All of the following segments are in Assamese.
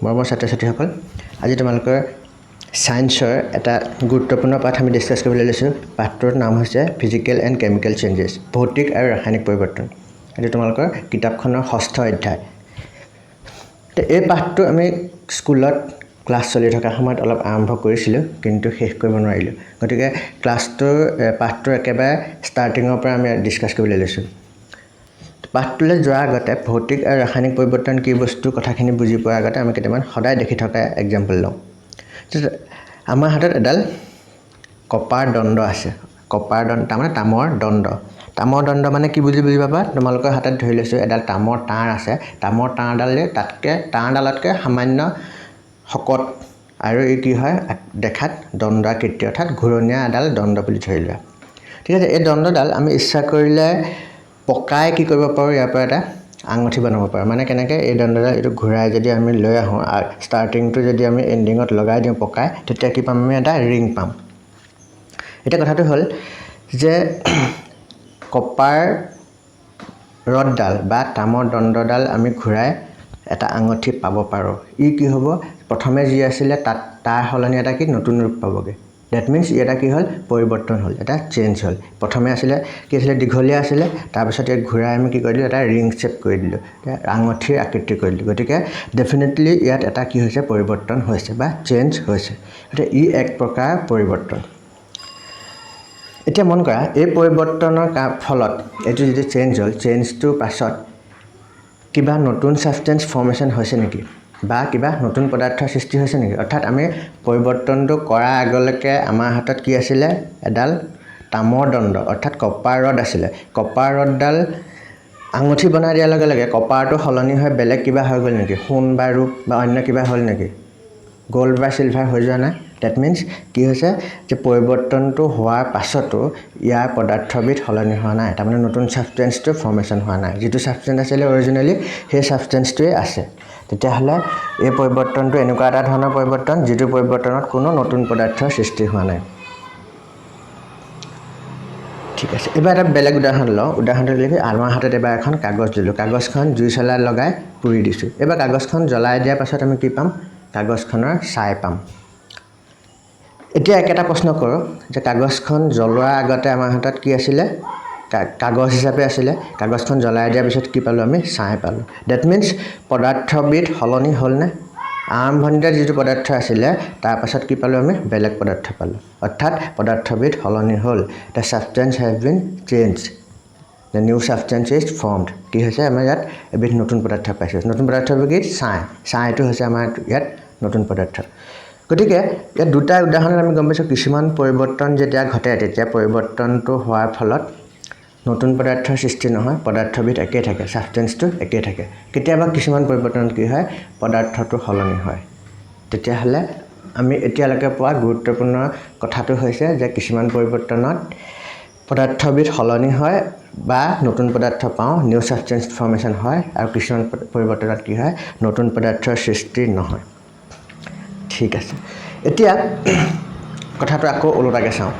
মৰমৰ ছাত্ৰ-ছাত্ৰীসকল আজি তোমালোকৰ সায়েন্সৰ এটা গুৰুত্বপূৰ্ণ পাঠ আমি ডিসকাস কৰিবলৈ লৈছো পাঠটোৰ নাম হৈছে ফিজিক্যাল এণ্ড কেমিক্যাল চেঞ্জেছ ভৌতিক আৰু ৰাসায়নিক পৰিৱৰ্তন এটো তোমালোকৰ কিতাপখনৰ ষষ্ঠ অধ্যায় এই পাঠটো আমি স্কুলত ক্লাছ চলি থকা সময়ত অলপ আৰম্ভ কৰিছিলো কিন্তু শেষ কৰিব নোৱাৰিলো গতিকে ক্লাছটোৰ পাঠটোৰ একেবাৰে ষ্টাৰ্টিংৰ পৰা আমি ডিসকাস কৰিবলৈ লৈছো পাঠটোলৈ যোৱাৰ আগতে ভৌতিক আৰু ৰাসায়নিক পৰিৱৰ্তন কি বস্তু কথাখিনি বুজি পোৱাৰ আগতে আমি কেইটামান সদায় দেখি থকা এক্সাম্পল লওঁ আমাৰ হাতত এডাল কপাৰ দণ্ড আছে কপাৰ দণ্ড মানে তামৰ দণ্ড মানে কি বুজি পাবা তোমালোকৰ হাতত ধৰি লৈছো এডাল তামৰ তাঁৰ আছে তামৰ তাঁৰডালে তাঁৰডালতকে সামান্য হকত আৰু এই কি হয় দেখাত দণ্ডাকৃতি অৰ্থাৎ ঘূৰণীয়া এডাল দণ্ড বুলি ধৰি লোৱা ঠিক আছে এই দণ্ডডাল আমি ইচ্ছা কৰিলে পকাই কি কৰিব পাৰো ইয়াৰ পৰা এটা আঙঠি বনাব পাৰো মানে কেনেকৈ এই দণ্ডডাল এটো ঘূৰাই যদি আমি লৈ আহো ষ্টাৰ্টিংটো যদি আমি এন্ডিংত লগাই দিওঁ পকাই তেতিয়া কি পাম আমি এটা ৰিং পাম এটা কথাটো হ'ল যে কপাৰ ৰডডাল বা তামৰ দণ্ডডাল আমি ঘূৰাই এটা আঙঠি পাব পাৰো ই কি হ'ব প্ৰথমে যি আছিল তাৰ হলনি এটা কি নতুন ৰূপ পাবগে that means এটা কি হল পৰিৱৰ্তন হল এটা চেঞ্জ হল প্ৰথমে আছিল কি আছিল দীঘলীয়া আছিল তাৰ পিছত এক ঘূৰাই আমি কি কৰিলো এটা ৰিং শেপ কৰি দিলো আঙঠিৰ আকৃতি কৰি দিলো গতিকে ডেফিনেটলি ইয়াত এটা কি হৈছে পৰিৱৰ্তন হৈছে বা চেঞ্জ হৈছে এটা ই এক প্ৰকাৰ পৰিৱৰ্তন এতিয়া মন কৰা এই পৰিৱৰ্তনৰ ফলত এটো যদি চেঞ্জ হল চেঞ্জটো পাছত কিবা নতুন সাবষ্টেন্স ফৰ্মেশন হৈছে নেকি বা কিবা নতুন পদাৰ্থৰ সৃষ্টি হৈছে নেকি অৰ্থাৎ আমি পৰিৱৰ্তনটো কৰা আগলৈকে আমাৰ হাতত কি আছিল এডাল তামৰ দণ্ড অৰ্থাৎ কপাৰ ৰড আছিল কপাৰ ৰডডাল আঙঠি বনাই দিয়াৰ লগে লগে কপাৰটো হলনি হৈ বেলেগ কিবা হৈ গল নেকি সোণ বা ৰূপ বা অন্য কিবা হল নেকি গোল্ড বা সিলভাৰ হৈ যোৱা নাই that means কি হৈছে যে পৰিৱৰ্তনটো হোৱাৰ পাছতো ইয়াৰ পদাৰ্থবিধ হলনি হোৱা নাই তাৰ মানে নতুন সাবষ্টেন্সটো ফৰ্মেশন হোৱা নাই যেটো সাবষ্টেন্স আছিল অৰিজিনালি সেই সাবষ্টেন্সটোৱে আছে তেতিয়া হলে এই পৰিৱৰ্তনটো এনেকুৱা এটা ধৰণৰ পৰিৱৰ্তন যেটো পৰিৱৰ্তনত কোনো নতুন পদাৰ্থৰ সৃষ্টি হোৱা নাই ঠিক আছে এবাৰ এটা বেলেগ উদাহৰণ লওঁ উদাহৰণটো লিখি আমাৰ হাতত এবাৰ এখন কাগজ দিলো কাগজখন জুই চলাই লগাই পুৰি দিছো এবাৰ কাগজখন জ্বলাই দিয়াৰ পাছত আমি কি পাম কাগজখনৰ ছাই পাম এতিয়া একটা প্ৰশ্ন কৰো যে কাগজখন জ্বলোৱাৰ আগতে আমাৰ হাতত কি আছিল কাগজ হিচাপে আছিল কাগজখন জ্বলাই দিয়াৰ পিছত কি পালো আমি ছাই পালো that means পদাৰ্থবিধ হলনি হল নে আৰম্ভণিতে যেটো পদাৰ্থ আছিল তাৰ পাছত কি পালো আমি বেলেগ পদাৰ্থ পালো অৰ্থাৎ পদাৰ্থবিধ হলনি হল the substance has been changed the new substance is formed কি হৈছে আমাৰ ইয়াত এবিধ নতুন পদাৰ্থ পাইছে নতুন পদাৰ্থবিধ ছাইটো হৈছে আমাৰ ইয়াত নতুন পদাৰ্থ গতিকে এই দুটা উদাহৰণ আমি গম পাইছো কিছুমান পৰিৱৰ্তন যেতিয়া ঘটে তেতিয়া পৰিৱৰ্তনটো হোৱাৰ ফলত নতুন পদাৰ্থৰ সৃষ্টি নহয় পদাৰ্থবিধ একে থাকে সাবষ্টেন্সটো একে থাকে কেতিয়াবা কিছুমান পৰিৱৰ্তন কি হয় পদাৰ্থটো হলনি হয় তেতিয়া হলে আমি এতিয়ালৈকে পোৱা গুৰুত্বপূৰ্ণ কথাটো হৈছে যে কিছুমান পৰিৱৰ্তনত পদাৰ্থবিধ হলনি হয় বা নতুন পদাৰ্থ পাওঁ নিউ সাবষ্টেন্স ফৰ্মেশন হয় আৰু কিছুমান পৰিৱৰ্তনত কি হয় নতুন পদাৰ্থৰ সৃষ্টি নহয় ঠিক আছে এতিয়া কথাটো আকৌ ওলোটাকে চাওঁ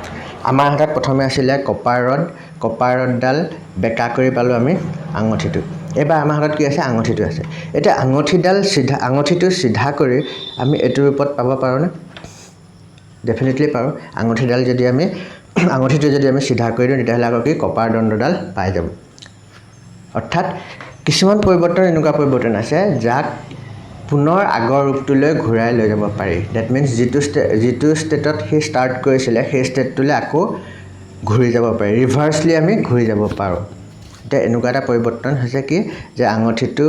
আমাৰ হাতত প্ৰথমে আছিল কপাৰ ৰডডাল বেকা কৰি পালো আমি আঙঠিটো এবাৰ আমাৰ হাতত কি আছে আঙঠিটো আছে এতিয়া আঙঠিটো সিধা কৰি আমি এটো ৰূপত পাব পাৰো না ডেফিনেটলি পাৰো আঙঠিটো যদি আমি সিধা কৰি দিওঁ তেতিয়া হলে আকৌ কি কপাৰ দণ্ডডাল পাই যাব অৰ্থাৎ কিছুমান পৰিৱৰ্তন এনেকুৱা পৰিৱৰ্তন আছে যাক পুনৰ আগৰ ৰূপটোলৈ ঘূৰাই লৈ যাব পাৰি that means যেটো ষ্টেটত হে ষ্টাৰ্ট কৰিছিল সেই ষ্টেটটোলৈ আকৌ ঘূৰি যাব পাৰি ৰিভাৰ্সলি আমি ঘূৰি যাব পাৰো এটা এনেকুৱা এটা পৰিৱৰ্তন হৈছে কি যে আঙঠিটো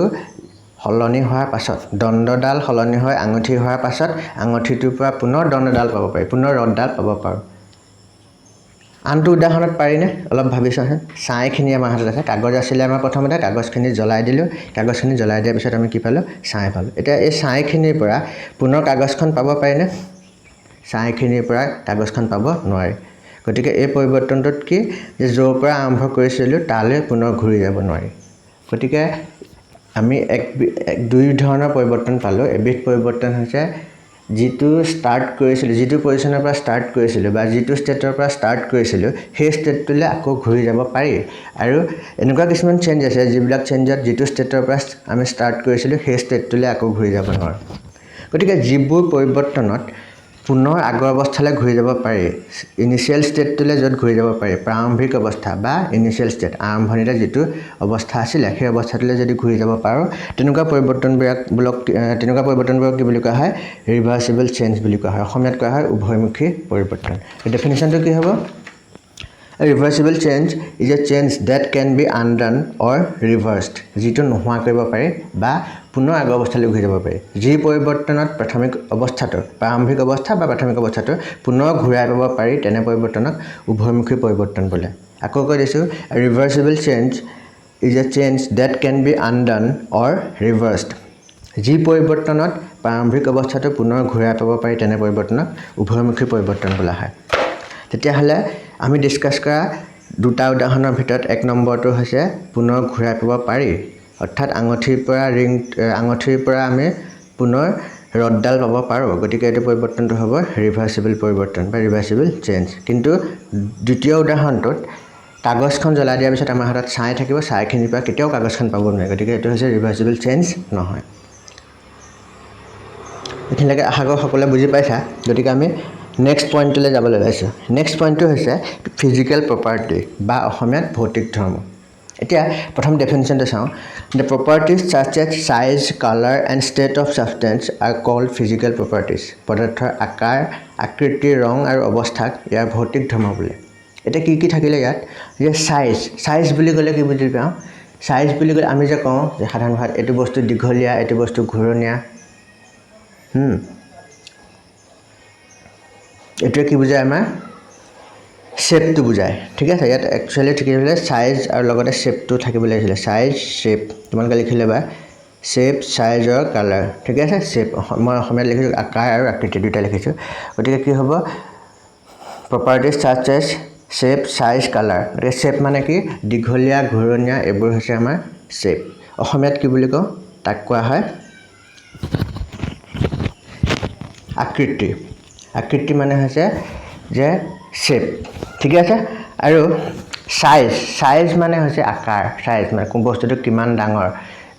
হলনি হোৱাৰ পাছত দণ্ডডাল হলনি হৈ আঙঠি হোৱাৰ পাছত আঙঠিটোৰ পৰা পুনৰ দণ্ডডাল পাব পাৰি পুনৰ ৰডডাল পাব পাৰো আনটো উদাহৰণত পাৰিনে অলপ ভাবিছাহে ছাইখিনি আমাৰ হাতত আছে কাগজ আছিল আমাৰ প্ৰথমতে কাগজখিনি জ্বলাই দিলো কাগজখিনি জ্বলাই দিয়াৰ পিছত আমি কি পালো ছাই পালো এতিয়া এই ছাইখিনিৰ পৰা পুনৰ কাগজখন পাব পাৰিনে ছাইখিনিৰ পৰা কাগজখন পাব নোৱাৰি গতিকে এই পৰিৱৰ্তনটোত কি যে যৰ পৰা আৰম্ভ কৰিছিলো তালৈ পুনৰ ঘূৰি যাব নোৱাৰি গতিকে আমি দুই ধৰণৰ পৰিৱৰ্তন পালো এবিধ পৰিৱৰ্তন হৈছে যেটো স্টাৰ্ট কৰিছিল যেটো পজিশনৰ পৰা স্টাৰ্ট কৰিছিল বা যেটো ষ্টেটৰ পৰা স্টাৰ্ট কৰিছিল সেই ষ্টেটটোলৈ আকৌ ঘূৰি যাব পাৰি আৰু এনেকুৱা কিছুমান চেঞ্জ আছে যিবিলাক চেঞ্জত যেটো ষ্টেটৰ পৰা আমি স্টাৰ্ট কৰিছিল সেই ষ্টেটটোলৈ আকৌ ঘূৰি যাব নোৱাৰো গতিকে যিবোৰ পৰিৱৰ্তনত পুনৰ আগৰ অৱস্থালৈ ঘূৰি যাব পাৰি ইনিচিয়েল ষ্টেটটোলৈ য'ত ঘূৰি যাব পাৰি প্ৰাৰম্ভিক অৱস্থা বা ইনিচিয়েল ষ্টেট আৰম্ভণিতে যিটো অৱস্থা আছিলে সেই অৱস্থাটোলৈ যদি ঘূৰি যাব পাৰোঁ তেনেকুৱা পৰিৱৰ্তনবোৰক কি বুলি কোৱা হয় ৰিভাৰ্চিবল চেঞ্জ বুলি কোৱা হয় অসমীয়াত কোৱা হয় উভয়মুখী পৰিৱৰ্তন ডেফিনেশ্যনটো কি হ'ব A reversible change is a change that can be undone or reversed যিটো নোহোৱা কৰিব পাৰি বা পুনৰ আগৰ অৱস্থালৈ ঘূৰি যাব পাৰি যি পৰিৱৰ্তনত প্ৰাৰম্ভিক অৱস্থা বা প্ৰাথমিক অৱস্থাটো পুনৰ ঘূৰাই পাব পাৰি তেনে পৰিৱৰ্তনক উভয়মুখী পৰিৱৰ্তন বোলে আকৌ কৈ দিছোঁ A reversible change is a change that can be undone or reversed যি পৰিৱৰ্তনত প্ৰাৰম্ভিক অৱস্থাটো পুনৰ ঘূৰাই পাব পাৰি তেনে পৰিৱৰ্তনক উভয়মুখী পৰিৱৰ্তন বোলা হয় তেতিয়াহ'লে আমি ডিসকাস কৰা দুটা উদাহৰণৰ ভিতৰত এক নম্বৰটো হৈছে পুনৰ ঘূৰাই পাব পাৰি অৰ্থাৎ আঙঠিৰ পৰা আমি পুনৰ ৰডডাল পাব পাৰোঁ গতিকে এইটো পৰিৱৰ্তনটো হ'ব ৰিভাৰ্চিবল পৰিৱৰ্তন বা ৰিভাৰ্চিবল চেঞ্জ কিন্তু দ্বিতীয় উদাহৰণটোত কাগজখন জ্বলাই দিয়াৰ পিছত আমাৰ হাতত ছাই থাকিব ছাইখিনিৰ পৰা কেতিয়াও কাগজখন পাব নোৱাৰে গতিকে এইটো হৈছে ৰিভাৰ্চিবল চেঞ্জ নহয় এতিয়ালৈকে আশা কৰোঁ সকলোৱে বুজি পাইছা গতিকে আমি নেক্সট পইণ্টলৈ যাবলৈ লৈছোঁ নেক্সট পইণ্টটো হৈছে ফিজিকেল প্ৰপাৰ্টি বা অসমীয়াত ভৌতিক ধৰ্ম এতিয়া প্ৰথম ডেফিনেশ্যনটো চাওঁ the properties such as size colour and state of substance are called physical properties পদাৰ্থৰ আকাৰ আকৃতি ৰং আৰু অৱস্থাক ইয়াৰ ভৌতিক ধৰ্ম বোলে এতিয়া কি থাকিলে ইয়াত যে চাইজ বুলি ক'লে কি বুজি পাওঁ চাইজ বুলি ক'লে আমি যে কওঁ যে সাধাৰণ ভাষাত এইটো বস্তু দীঘলীয়া এইটো বস্তু ঘূৰণীয়া এইটোৱে কি বুজায় আমাৰ শেপটো বুজায় ঠিক আছে ইয়াত একচুৱেলি থাকিলে চাইজ আৰু লগতে শেপটো থাকিব লাগিছিলে চাইজ শেপ তোমালোকে লিখিলে বা শেপ চাইজ আৰু কালাৰ ঠিক আছে শেপ মই অসমীয়াত লিখিছোঁ আকাৰ আৰু আকৃতি দুটা লিখিছোঁ গতিকে কি হ'ব properties such as shape size colour গতিকে শেপ মানে কি দীঘলীয়া ঘূৰণীয়া এইবোৰ হৈছে আমাৰ শেপ অসমীয়াত কি বুলি কওঁ তাক কোৱা হয় আকৃতি মানে হৈছে যে শেপ ঠিক আছে আৰু সাইজ মানে হৈছে আকাৰ সাইজ মানে কোন বস্তুটো কিমান ডাঙৰ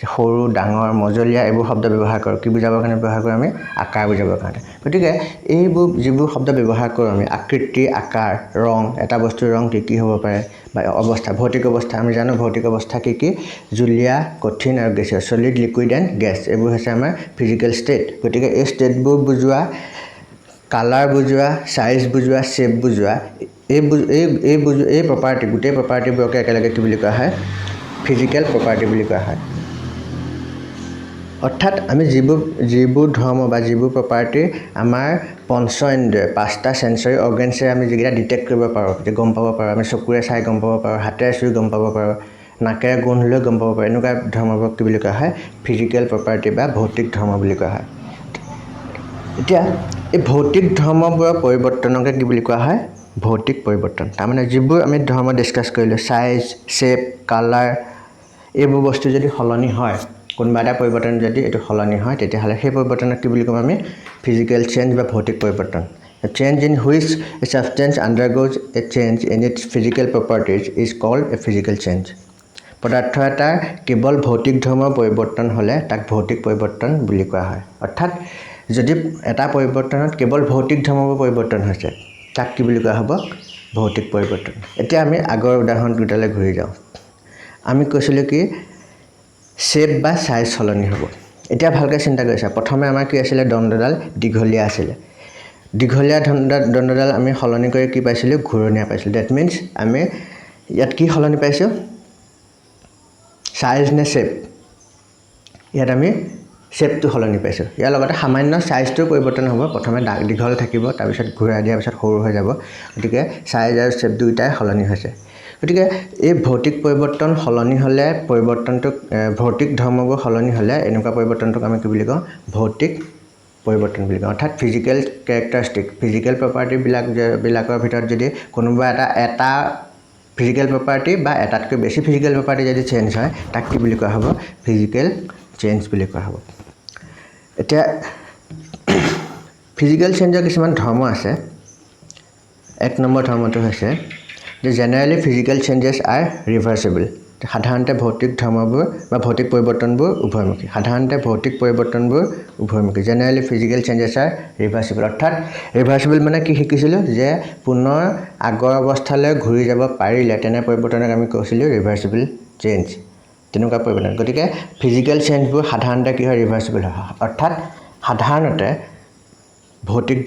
সৰু ডাঙৰ মজলীয়া এইবোৰ শব্দ ব্যৱহাৰ কৰোঁ কি বুজাবৰ কাৰণে ব্যৱহাৰ কৰোঁ আমি আকাৰ বুজাবৰ কাৰণে গতিকে এইবোৰ যিবোৰ শব্দ ব্যৱহাৰ কৰোঁ আমি আকৃতি আকাৰ ৰং এটা বস্তুৰ ৰং কি হ'ব পাৰে বা অৱস্থা ভৌতিক অৱস্থা আমি জানো ভৌতিক অৱস্থা কি জুলীয়া কঠিন আৰু গেছীয় সলিড লিকুইড এণ্ড গেছ এইবোৰ হৈছে আমাৰ ফিজিকেল ষ্টেট গতিকে এই ষ্টেটবোৰ বুজোৱা কালাৰ বুজোৱা সাইজ বুজোৱা শেপ বুজোৱা এই প্ৰপাৰ্টি গোটেই প্ৰপাৰ্টিবোৰকে একেলগে কি বুলি কোৱা হয় ফিজিকেল প্ৰপাৰ্টি বুলি কোৱা হয় অৰ্থাৎ আমি যিবোৰ ধৰ্ম বা যিবোৰ প্ৰপাৰ্টি আমাৰ পঞ্চ ইন্দ্ৰিয় পাঁচটা সেন্সৰী অৰ্গেনছে আমি যিকেইটা ডিটেক্ট কৰিব পাৰোঁ যে গম পাব পাৰোঁ আমি চকুৰে চাই গম পাব পাৰোঁ হাতেৰে চুই গম পাব পাৰোঁ নাকেৰে গোন্ধ লৈ গম পাব পাৰোঁ এনেকুৱা ধৰ্মবোৰক কি বুলি কোৱা হয় ফিজিকেল প্ৰপাৰ্টি বা ভৌতিক ধৰ্ম বুলি কোৱা হয় এতিয়া এই ভৌতিক ধৰ্মবোৰৰ পৰিৱৰ্তনকে কি বুলি কোৱা হয় ভৌতিক পৰিৱৰ্তন তাৰমানে যিবোৰ আমি ধৰ্ম ডিসকাস কৰিলোঁ সাইজ শেপ কালাৰ এইবোৰ বস্তু যদি সলনি হয় কোনোবা এটা পৰিৱৰ্তন যদি এইটো সলনি হয় তেতিয়াহ'লে সেই পৰিৱৰ্তনক কি বুলি ক'ম আমি ফিজিকেল চেঞ্জ বা ভৌতিক পৰিৱৰ্তন A change in which a substance undergoes a change in its physical properties is called a physical change পদাৰ্থ এটাৰ কেৱল ভৌতিক ধৰ্মৰ পৰিৱৰ্তন হ'লে তাক ভৌতিক পৰিৱৰ্তন বুলি কোৱা হয় অৰ্থাৎ যদি এটা পৰিৱৰ্তনত কেৱল ভৌতিক ধৰ্মৰ পৰিৱৰ্তন হৈছে তাক কি বুলি কোৱা হ'ব ভৌতিক পৰিৱৰ্তন এতিয়া আমি আগৰ উদাহৰণ দুটালৈ ঘূৰি যাওঁ আমি কৈছিলোঁ কি শেপ বা সাইজ সলনি হ'ব এতিয়া ভালকৈ চিন্তা কৰিছা প্ৰথমে আমাৰ কি আছিলে দণ্ডডাল দীঘলীয়া আছিলে দীঘলীয়া দণ্ডডাল আমি সলনি কৰি কি পাইছিলোঁ ঘূৰণীয়া পাইছিলোঁ দ্যাট মিন্স আমি ইয়াত কি সলনি পাইছোঁ সাইজ নে শেপ ইয়াত আমি শেপটো সলনি পাইছোঁ ইয়াৰ লগতে সামান্য সাইজটো পৰিৱৰ্তন হ'ব প্ৰথমে দীঘল থাকিব তাৰপিছত ঘূৰাই দিয়াৰ পিছত সৰু হৈ যাব গতিকে সাইজ আৰু শেপ দুইটাই সলনি হৈছে গতিকে এই ভৌতিক পৰিৱৰ্তন সলনি হ'লে পৰিৱৰ্তনটোক ভৌতিক ধৰ্মবোৰ সলনি হ'লে এনেকুৱা পৰিৱৰ্তনটোক আমি কি বুলি কওঁ ভৌতিক পৰিৱৰ্তন বুলি কওঁ অৰ্থাৎ ফিজিকেল কেৰেক্টাৰিষ্টিক ফিজিকেল প্ৰপাৰ্টিবিলাকৰ ভিতৰত যদি কোনোবা এটা ফিজিকেল প্ৰপাৰ্টি বা এটাতকৈ বেছি ফিজিকেল প্ৰপাৰ্টি যদি চেঞ্জ হয় তাক কি বুলি কোৱা হ'ব ফিজিকেল চেঞ্জ বুলি কোৱা হ'ব এতিয়া ফিজিকেল চেঞ্জৰ কিছুমান ধৰ্ম আছে এক নম্বৰ ধৰ্মটো হৈছে যে জেনেৰেলি ফিজিকেল চেঞ্জেছ আৰ ৰিভাৰ্চিবল সাধাৰণতে ভৌতিক ধৰ্মবোৰ বা ভৌতিক পৰিৱৰ্তনবোৰ উভয়মুখী সাধাৰণতে ভৌতিক পৰিৱৰ্তনবোৰ উভয়মুখী জেনেৰেলি ফিজিকেল চেঞ্জেছ আৰ ৰিভাৰ্চিবল অৰ্থাৎ ৰিভাৰ্চিবল মানে কি শিকিছিলোঁ যে পুনৰ আগৰ অৱস্থালৈ ঘূৰি যাব পাৰিলে তেনে পৰিৱৰ্তনক আমি কৈছিলোঁ ৰিভাৰ্চিবল চেঞ্জ তেনেকুৱা পৰিৱৰ্তন গতিকে ফিজিকেল চেঞ্জবোৰ সাধাৰণতে কি হয় ৰিভাৰ্চিবল হয় অৰ্থাৎ সাধাৰণতে ভৌতিক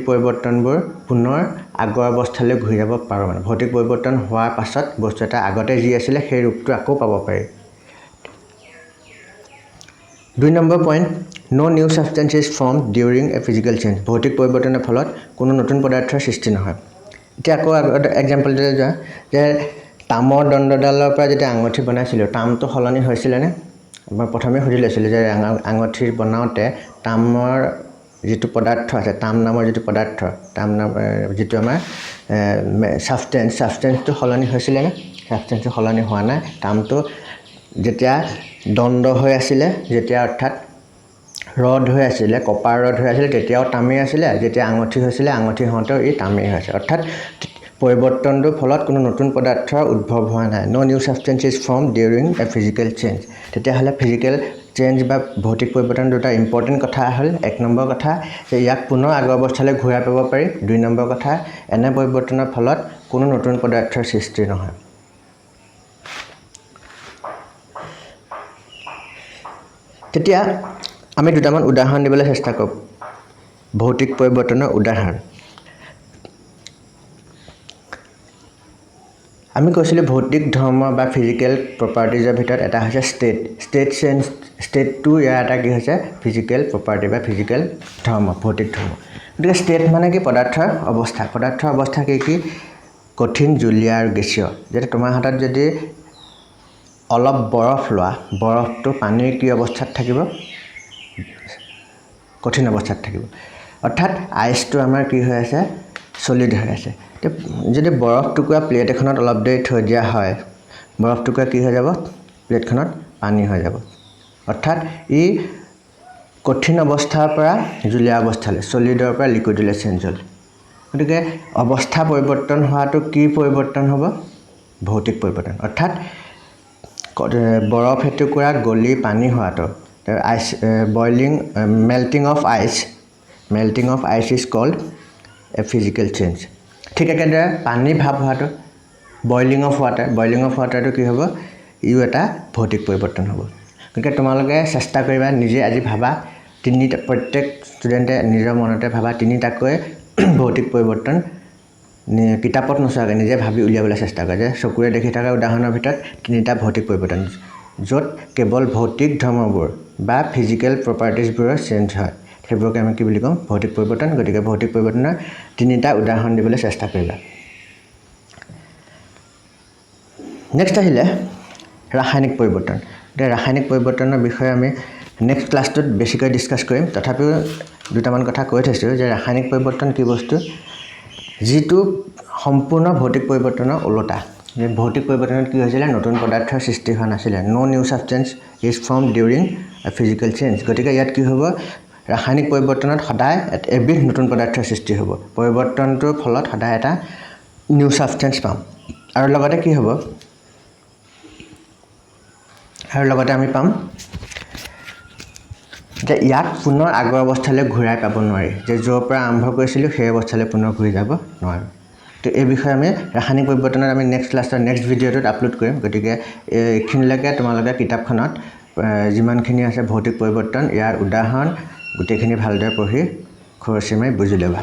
পৰিৱৰ্তনবোৰ পুনৰ আগৰ অৱস্থালৈ ঘূৰি যাব পাৰোঁ মানে ভৌতিক পৰিৱৰ্তন হোৱাৰ পাছত বস্তু এটা আগতে যি আছিলে সেই ৰূপটো আকৌ পাব পাৰি 2 নম্বৰ point no new substance is formed during a physical change ভৌতিক পৰিৱৰ্তনৰ ফলত কোনো নতুন পদাৰ্থৰ সৃষ্টি নহয় এতিয়া আকৌ এক্সাম্পল দিলে যোৱা যে তামৰ দণ্ডডালৰ পৰা যেতিয়া আঙঠি বনাইছিলোঁ তামটো সলনি হৈছিলেনে মই প্ৰথমে সুধি লৈছিলোঁ যে আঙঠি বনাওঁতে তামৰ যিটো পদাৰ্থ আছে তাম নামৰ যিটো পদাৰ্থ তাম নাম যিটো আমাৰ সাবষ্টেন্সটো সলনি হৈছিলেনে সাবষ্টেন্সটো সলনি হোৱা নাই তামটো যেতিয়া দণ্ড হৈ আছিলে যেতিয়া অৰ্থাৎ ৰড হৈ আছিলে কপাৰ ৰড হৈ আছিলে তেতিয়াও তামেই আছিলে যেতিয়া আঙঠি হৈছিলে আঙঠি হওঁতেও ই তামেই হৈ আছে অৰ্থাৎ পৰিৱৰ্তনটোৰ ফলত কোনো নতুন পদাৰ্থৰ উদ্ভৱ হোৱা নাই no new substance is formed during a physical change তেতিয়াহ'লে ফিজিকেল চেঞ্জ বা ভৌতিক পৰিৱৰ্তন দুটা ইম্পৰ্টেণ্ট কথা হ'ল 1 নম্বৰ কথা যে ইয়াক পুনৰ আগৰ অৱস্থালৈ ঘূৰাই পাব পাৰি 2 নম্বৰ কথা এনে পৰিৱৰ্তনৰ ফলত কোনো নতুন পদাৰ্থৰ সৃষ্টি নহয় তেতিয়া আমি দুটামান উদাহৰণ দিবলৈ চেষ্টা কৰোঁ ভৌতিক পৰিৱৰ্তনৰ উদাহৰণ আমি কৈছিলোঁ ভৌতিক ধৰ্ম বা ফিজিকেল প্ৰপাৰ্টিজৰ ভিতৰত এটা হৈছে ষ্টেটটো ইয়াৰ এটা কি হৈছে ফিজিকেল প্ৰপাৰ্টি বা ফিজিকেল ধৰ্ম ভৌতিক ধৰ্ম গতিকে ষ্টেট মানে কি পদাৰ্থৰ অৱস্থা কি কঠিন জুলীয়া আৰু গেছীয় যেনে তোমাৰ হাতত যদি অলপ বৰফ লোৱা বৰফটো পানীৰ কি অৱস্থাত থাকিব কঠিন অৱস্থাত থাকিব অৰ্থাৎ আইচটো আমাৰ কি হৈ আছে সলিড হৈ আছে যদি বৰফ টুকুৰা প্লেট এখনত অলপ দেৰি থৈ দিয়া হয় বৰফ টুকুৰা কি হৈ যাব প্লেটখনত পানী হৈ যাব অৰ্থাৎ ই কঠিন অৱস্থাৰ পৰা জুলীয়া অৱস্থালৈ সলিডৰ পৰা লিকুইডলৈ চেঞ্জ হ'ল গতিকে অৱস্থা পৰিৱৰ্তন হোৱাটো কি পৰিৱৰ্তন হ'ব ভৌতিক পৰিৱৰ্তন অৰ্থাৎ বৰফ এটুকুৰা গলি পানী হোৱাটো ice melting of ice is called a physical change ঠিক একেদৰে পানী ভাপ হোৱাটো বইলিং অফ ৱাটাৰটো কি হ'ব ইও এটা ভৌতিক পৰিৱৰ্তন হ'ব গতিকে তোমালোকে চেষ্টা কৰিবা নিজে আজি ভাবা প্ৰত্যেক ষ্টুডেণ্টে নিজৰ মনতে ভাবা 3টাকৈ ভৌতিক পৰিৱৰ্তন কিতাপত নোচোৱাকৈ নিজে ভাবি উলিয়াবলৈ চেষ্টা কৰা যে চকুৰে দেখি থকা উদাহৰণৰ ভিতৰত 3টা ভৌতিক পৰিৱৰ্তন য'ত কেৱল ভৌতিক ধৰ্মবোৰ বা ফিজিকেল প্ৰপাৰ্টিজবোৰৰ চেঞ্জ হয় সেইবোৰকে আমি কি বুলি ক'ম ভৌতিক পৰিৱৰ্তন গতিকে ভৌতিক পৰিৱৰ্তনৰ 3টা উদাহৰণ দিবলৈ চেষ্টা কৰিবা নেক্সট আহিলে ৰাসায়নিক পৰিৱৰ্তন ৰাসায়নিক পৰিৱৰ্তনৰ বিষয়ে আমি নেক্সট ক্লাছটোত বেছিকৈ ডিছকাছ কৰিম তথাপিও দুটামান কথা কৈ থৈছোঁ যে ৰাসায়নিক পৰিৱৰ্তন কি বস্তু যিটো সম্পূৰ্ণ ভৌতিক পৰিৱৰ্তনৰ ওলোটা ভৌতিক পৰিৱৰ্তনত কি হৈছিলে নতুন পদাৰ্থৰ সৃষ্টি হোৱা নাছিলে no new substance is formed during a physical change গতিকে ইয়াত কি হ'ব ৰাসায়নিক পৰিৱৰ্তনত সদায় এবিধ নতুন পদাৰ্থৰ সৃষ্টি হ'ব পৰিৱৰ্তনটোৰ ফলত সদায় এটা নিউ সাবষ্টেন্স পাম আৰু লগতে কি হ'ব আৰু লগতে আমি পাম যে ইয়াক পুনৰ আগৰ অৱস্থালৈ ঘূৰাই পাব নোৱাৰি যে য'ৰ পৰা আৰম্ভ কৰিছিলোঁ সেই অৱস্থালৈ পুনৰ ঘূৰি যাব নোৱাৰোঁ তো এই বিষয়ে আমি ৰাসায়নিক পৰিৱৰ্তনত আমি নেক্সট ক্লাছৰ নেক্সট ভিডিঅ'টোত আপলোড কৰিম গতিকে এইখিনিলৈকে তোমালোকে কিতাপখনত যিমানখিনি আছে ভৌতিক পৰিৱৰ্তন ইয়াৰ উদাহৰণ গোটেইখিনি ভালদৰে পঢ়ি খৰচি মাৰি বুজি ল'বা